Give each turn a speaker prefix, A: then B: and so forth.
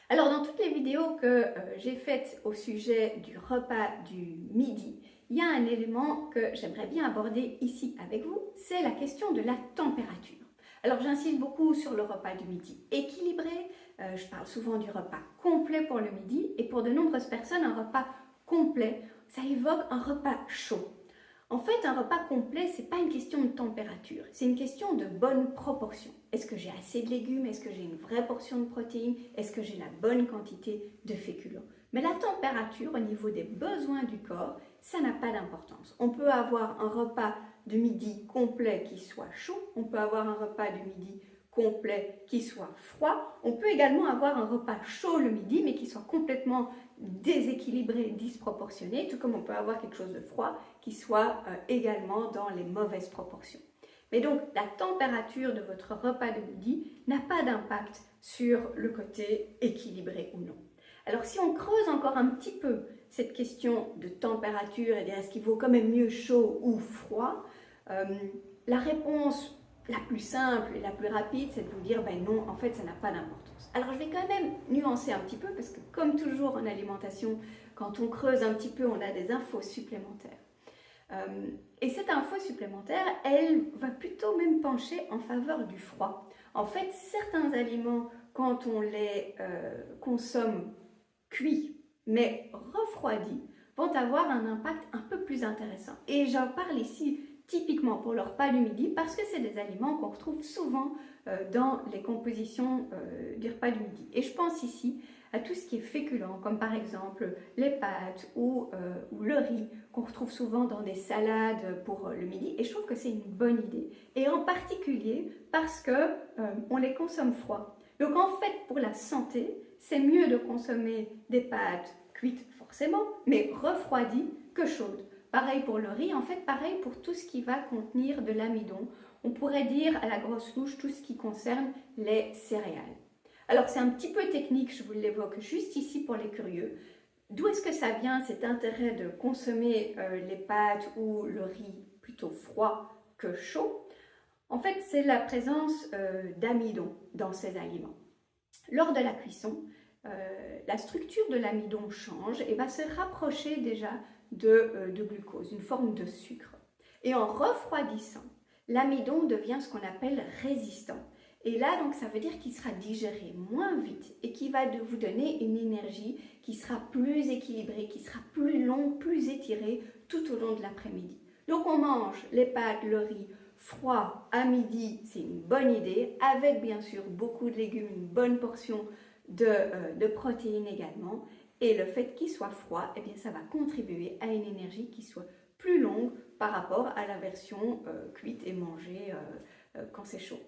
A: Alors, dans toutes les vidéos que j'ai faites au sujet du repas du midi, il y a un élément que j'aimerais bien aborder ici avec vous, c'est la question de la température. Alors, j'insiste beaucoup sur le repas du midi équilibré, je parle souvent du repas complet pour le midi, et pour de nombreuses personnes, un repas complet, ça évoque un repas chaud. En fait, un repas complet, ce n'est pas une question de température, c'est une question de bonne proportion. Est-ce que j'ai assez de légumes? Est-ce que j'ai une vraie portion de protéines? Est-ce que j'ai la bonne quantité de féculents? Mais la température au niveau des besoins du corps, ça n'a pas d'importance. On peut avoir un repas de midi complet qui soit chaud, on peut avoir un repas de midi complet qui soit froid. On peut également avoir un repas chaud le midi, mais qui soit complètement déséquilibré, disproportionné, tout comme on peut avoir quelque chose de froid qui soit également dans les mauvaises proportions. Mais donc, la température de votre repas de midi n'a pas d'impact sur le côté équilibré ou non. Alors, si on creuse encore un petit peu cette question de température et est-ce qu'il vaut quand même mieux chaud ou froid, la réponse la plus simple et la plus rapide, c'est de vous dire ben non, en fait, ça n'a pas d'importance. Alors, je vais quand même nuancer un petit peu parce que, comme toujours en alimentation, quand on creuse un petit peu, on a des infos supplémentaires. Et cette info supplémentaire, elle va plutôt même pencher en faveur du froid. En fait, certains aliments, quand on les consomme cuits, mais refroidis, vont avoir un impact un peu plus intéressant. Et j'en parle ici typiquement pour le repas du midi parce que c'est des aliments qu'on retrouve souvent dans les compositions du repas du midi. Et je pense ici à tout ce qui est féculent, comme par exemple les pâtes ou le riz qu'on retrouve souvent dans des salades pour le midi. Et je trouve que c'est une bonne idée. Et en particulier parce que on les consomme froids. Donc en fait, pour la santé, c'est mieux de consommer des pâtes cuites forcément, mais refroidies que chaudes. Pareil pour le riz, en fait, pareil pour tout ce qui va contenir de l'amidon. On pourrait dire à la grosse louche tout ce qui concerne les céréales. Alors c'est un petit peu technique, je vous l'évoque juste ici pour les curieux. D'où est-ce que ça vient cet intérêt de consommer les pâtes ou le riz plutôt froid que chaud? En fait, c'est la présence d'amidon dans ces aliments. Lors de la cuisson, la structure de l'amidon change et va se rapprocher déjà de glucose, une forme de sucre. Et en refroidissant, l'amidon devient ce qu'on appelle résistant. Et là, donc, ça veut dire qu'il sera digéré moins vite et qui va vous donner une énergie qui sera plus équilibrée, qui sera plus longue, plus étirée tout au long de l'après-midi. Donc, on mange les pâtes, le riz froid à midi, c'est une bonne idée, avec bien sûr beaucoup de légumes, une bonne portion de protéines également. Et le fait qu'il soit froid, eh bien, ça va contribuer à une énergie qui soit plus longue par rapport à la version cuite et mangée quand c'est chaud.